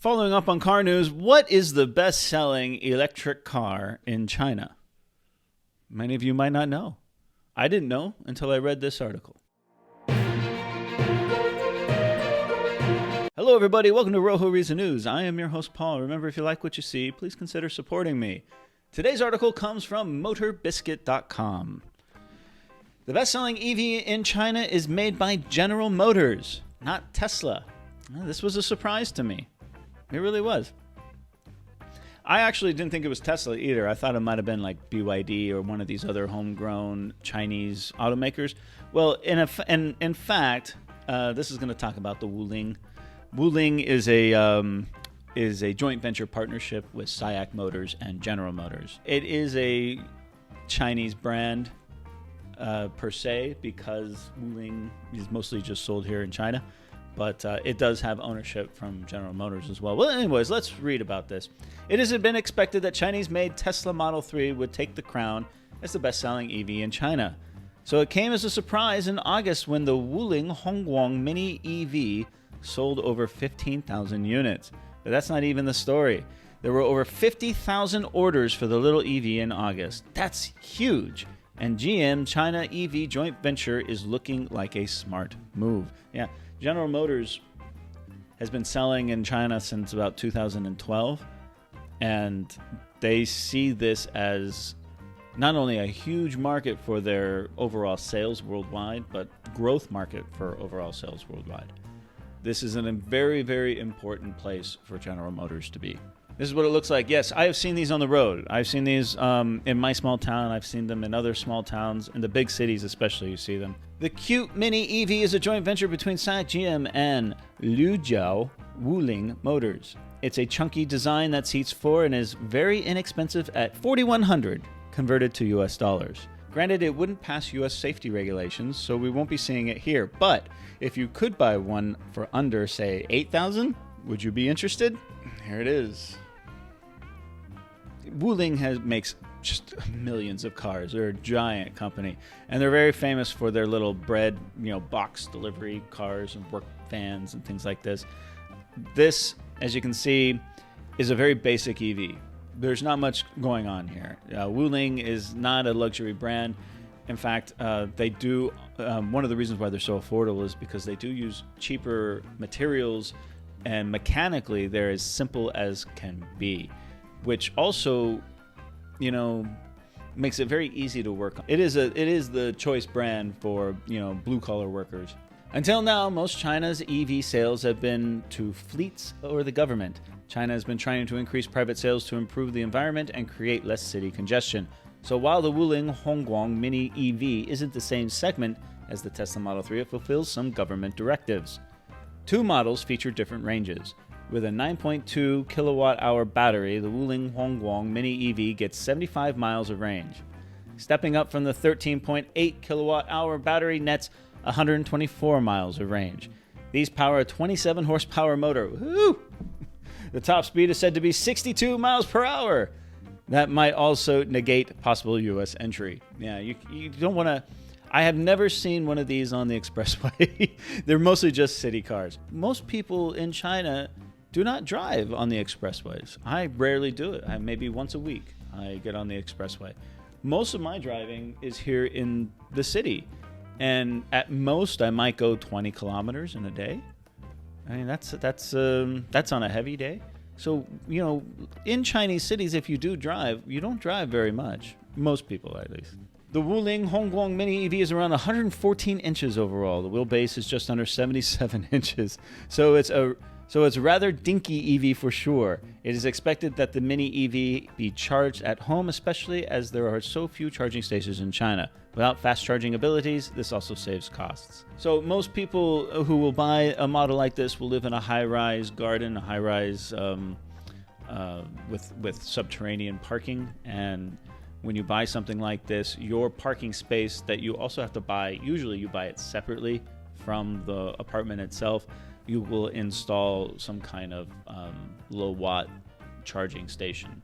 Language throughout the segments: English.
Following up on car news, what is the best-selling electric car in China? Many of you might not know. I didn't know until I read this article. Hello, everybody. Welcome to Rojo Reads the News. I am your host, Paul. Remember, if you like what you see, please consider supporting me. Today's article comes from MotorBiscuit.com. The best-selling EV in China is made by General Motors, not Tesla. This was a surprise to me. It really was. I actually didn't think it was Tesla either. I thought it might have been like BYD or one of these other homegrown Chinese automakers. Well, in fact, this is going to talk about the Wuling. Wuling is a joint venture partnership with SAIC Motors and General Motors. It is a Chinese brand per se because Wuling is mostly just sold here in China. But it does have ownership from General Motors as well. Well, anyways, let's read about this. It has been expected that Chinese-made Tesla Model 3 would take the crown as the best-selling EV in China. So it came as a surprise in August when the Wuling hongguang Mini EV sold over 15,000 units. But that's not even the story. There were over 50,000 orders for the little EV in August. That's huge. And GM China EV joint venture is looking like a smart move. Yeah. General Motors has been selling in China since about 2012, and they see this as not only a huge market for their overall sales worldwide, but growth market for overall sales worldwide. This is a very, very important place for General Motors to be. This is what it looks like. Yes, I have seen these on the road. I've seen these in my small town. I've seen them in other small towns. In the big cities especially, you see them. The cute Mini EV is a joint venture between saic-gm and Wuling Motors. It's a chunky design that seats 4 and is very inexpensive at $4,100 converted to US dollars. Granted, it wouldn't pass US safety regulations, so we won't be seeing it here. But if you could buy one for under, say, $8,000, would you be interested? Here it is. Wuling makes just millions of cars. They're a giant company, and they're very famous for their little bread, box delivery cars and work vans and things like this. This, as you can see, is a very basic EV. There's not much going on here. Wuling is not a luxury brand. In fact, they do. One of the reasons why they're so affordable is because they do use cheaper materials, and mechanically they're as simple as can be, which also, makes it very easy to work on. It is the choice brand for, blue collar workers. Until now, most China's EV sales have been to fleets or the government. China has been trying to increase private sales to improve the environment and create less city congestion. So while the Wuling hongguang Mini EV isn't the same segment as the Tesla Model 3, it fulfills some government directives. Two models feature different ranges. With a 9.2 kilowatt-hour battery, the Wuling hongguang Mini EV gets 75 miles of range. Stepping up from the 13.8 kilowatt-hour battery nets 124 miles of range. These power a 27 horsepower motor. Woo! The top speed is said to be 62 miles per hour. That might also negate possible U.S. entry. Yeah, you don't want to. I have never seen one of these on the expressway. They're mostly just city cars. Most people in China do not drive on the expressways. I rarely do it. Maybe once a week I get on the expressway. Most of my driving is here in the city, and at most I might go 20 kilometers in a day. I mean, that's on a heavy day. So, in Chinese cities, if you do drive, you don't drive very much. Most people, at least. The Wuling hongguang Mini EV is around 114 inches overall. The wheelbase is just under 77 inches. So it's a rather dinky EV for sure. It is expected that the Mini EV be charged at home, especially as there are so few charging stations in China. Without fast charging abilities, this also saves costs. So most people who will buy a model like this will live in a high-rise garden, a high-rise with subterranean parking. And when you buy something like this, your parking space that you also have to buy, usually you buy it separately from the apartment itself, you will install some kind of low-watt charging station.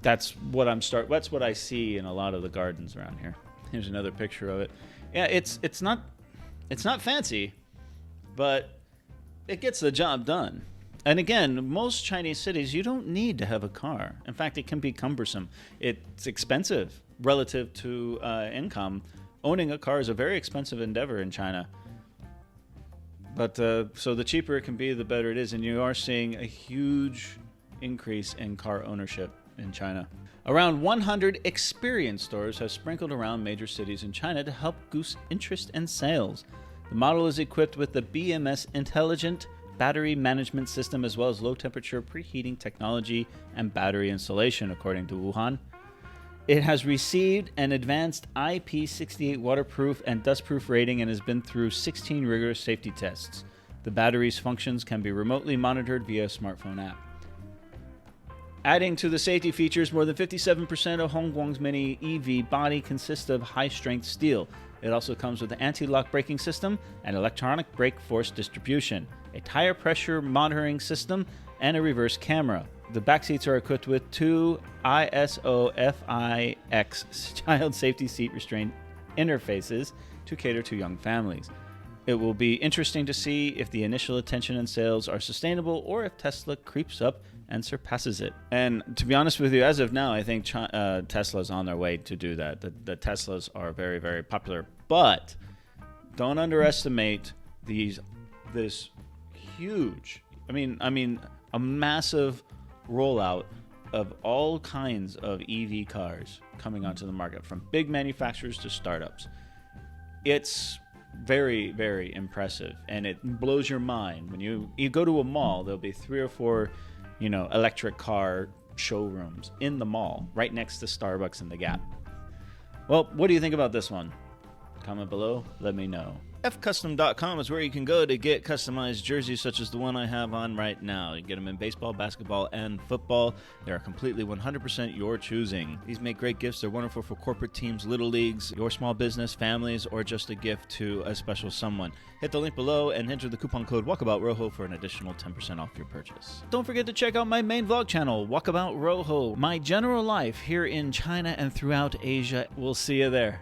That's what I see in a lot of the gardens around here. Here's another picture of it. Yeah, it's not fancy, but it gets the job done. And again, most Chinese cities, you don't need to have a car. In fact, it can be cumbersome. It's expensive relative to income. Owning a car is a very expensive endeavor in China. But so the cheaper it can be, the better it is. And you are seeing a huge increase in car ownership in China. Around 100 experience stores have sprinkled around major cities in China to help boost interest and sales. The model is equipped with the BMS Intelligent Battery Management System, as well as low-temperature preheating technology and battery insulation, according to Wuhan. It has received an advanced IP68 waterproof and dustproof rating and has been through 16 rigorous safety tests. The battery's functions can be remotely monitored via a smartphone app. Adding to the safety features, more than 57% of Hongguang's Mini EV body consists of high-strength steel. It also comes with an anti-lock braking system and electronic brake force distribution, a tire pressure monitoring system, and a reverse camera. The back seats are equipped with two ISO-FIX child safety seat restraint interfaces to cater to young families. It will be interesting to see if the initial attention and sales are sustainable or if Tesla creeps up and surpasses it. And to be honest with you, as of now, I think Tesla's on their way to do that. The Teslas are very, very popular. But don't underestimate this huge, I mean, a massive rollout of all kinds of EV cars coming onto the market, from big manufacturers to startups. It's very, very impressive, and it blows your mind. When you go to a mall, there'll be 3 or 4 electric car showrooms in the mall, right next to Starbucks and the Gap. Well, what do you think about this one? Comment below, let me know. fcustom.com is where you can go to get customized jerseys such as the one I have on right now. You get them in baseball, basketball, and football. They are completely 100% your choosing. These make great gifts. They're wonderful for corporate teams, little leagues, your small business, families, or just a gift to a special someone. Hit the link below and enter the coupon code Walkabout Rojo for an additional 10% off your purchase. Don't forget to check out my main vlog channel, Walkabout Rojo, my general life here in China and throughout Asia. We'll see you there.